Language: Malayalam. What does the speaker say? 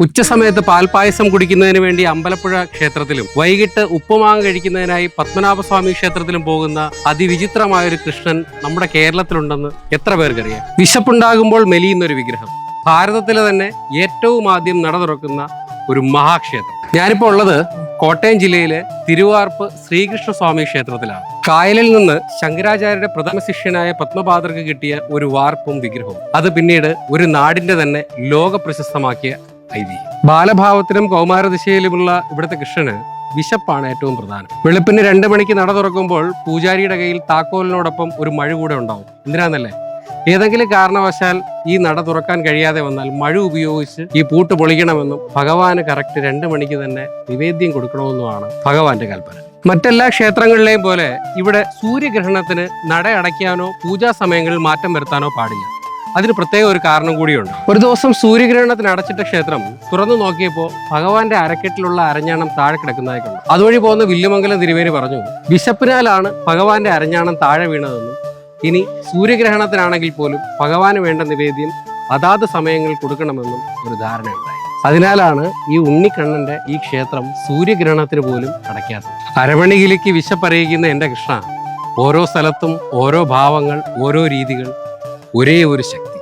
ഉച്ചസമയത്ത് പാൽപായസം കുടിക്കുന്നതിന് വേണ്ടി അമ്പലപ്പുഴ ക്ഷേത്രത്തിലും വൈകിട്ട് ഉപ്പുമാങ്ങ കഴിക്കുന്നതിനായി പത്മനാഭസ്വാമി ക്ഷേത്രത്തിലും പോകുന്ന അതിവിചിത്രമായൊരു കൃഷ്ണൻ നമ്മുടെ കേരളത്തിലുണ്ടെന്ന് എത്ര പേർക്കറിയാം? വിശപ്പുണ്ടാകുമ്പോൾ മെലിയുന്നൊരു വിഗ്രഹം, ഭാരതത്തിലെ തന്നെ ഏറ്റവും ആദ്യം നട തുറക്കുന്ന ഒരു മഹാക്ഷേത്രം. ഞാനിപ്പോൾ ഉള്ളത് കോട്ടയം ജില്ലയിലെ തിരുവാർപ്പ് ശ്രീകൃഷ്ണസ്വാമി ക്ഷേത്രത്തിലാണ്. കായലിൽ നിന്ന് ശങ്കരാചാര്യരുടെ പ്രഥമ ശിഷ്യനായ പത്മപാദർക്ക് കിട്ടിയ ഒരു വാർപ്പും വിഗ്രഹവും അത് പിന്നീട് ഒരു നാടിന്റെ തന്നെ ലോക പ്രശസ്തമാക്കിയ ഐതിഹ്യം. ബാലഭാവത്തിലും കൗമാരദിശയിലുമുള്ള ഇവിടുത്തെ കൃഷ്ണന് വിശപ്പാണ് ഏറ്റവും പ്രധാനം. വെളുപ്പിന് 2 മണിക്ക് നട തുറക്കുമ്പോൾ പൂജാരിയുടെ കയ്യിൽ താക്കോലിനോടൊപ്പം ഒരു മഴ കൂടെ ഉണ്ടാവും. എന്തിനാന്നല്ലേ? ഏതെങ്കിലും കാരണവശാൽ ഈ നട തുറക്കാൻ കഴിയാതെ വന്നാൽ മഴ ഉപയോഗിച്ച് ഈ പൂട്ട് പൊളിക്കണമെന്നും ഭഗവാന് കറക്റ്റ് 2 മണിക്ക് തന്നെ നിവേദ്യം കൊടുക്കണമെന്നുമാണ് ഭഗവാന്റെ കൽപ്പന. മറ്റെല്ലാ ക്ഷേത്രങ്ങളിലെയും പോലെ ഇവിടെ സൂര്യഗ്രഹണത്തിന് നട അടയ്ക്കാനോ പൂജാ സമയങ്ങളിൽ മാറ്റം വരുത്താനോ പാടില്ല. അതിന് പ്രത്യേക ഒരു കാരണം കൂടിയുണ്ട്. ഒരു ദിവസം സൂര്യഗ്രഹണത്തിന് അടച്ചിട്ട ക്ഷേത്രം തുറന്നു നോക്കിയപ്പോൾ ഭഗവാന്റെ അരക്കെട്ടിലുള്ള അരഞ്ഞാണം താഴെ കിടക്കുന്നതായി കണ്ടു. അതുവഴി പോകുന്ന വില്ലുമംഗലം തിരുവേനി പറഞ്ഞു, വിശപ്പിനാലാണ് ഭഗവാന്റെ അരഞ്ഞാണം താഴെ വീണതെന്നും ഇനി സൂര്യഗ്രഹണത്തിനാണെങ്കിൽ പോലും ഭഗവാന് വേണ്ട നിവേദ്യം അതാത് സമയങ്ങളിൽ കൊടുക്കണമെന്നും ഒരു ധാരണയുണ്ടായി. അതിനാലാണ് ഈ ഉണ്ണിക്കണ്ണന്റെ ഈ ക്ഷേത്രം സൂര്യഗ്രഹണത്തിന് പോലും അടയ്ക്കാത്തത്. അരമണികിലേക്ക് വിശപ്പറിയിക്കുന്ന എൻ്റെ കൃഷ്ണ, ഓരോ സ്ഥലത്തും ഓരോ ഭാവങ്ങൾ, ഓരോ രീതികൾ, ഒരേ ഒരു ശക്തി.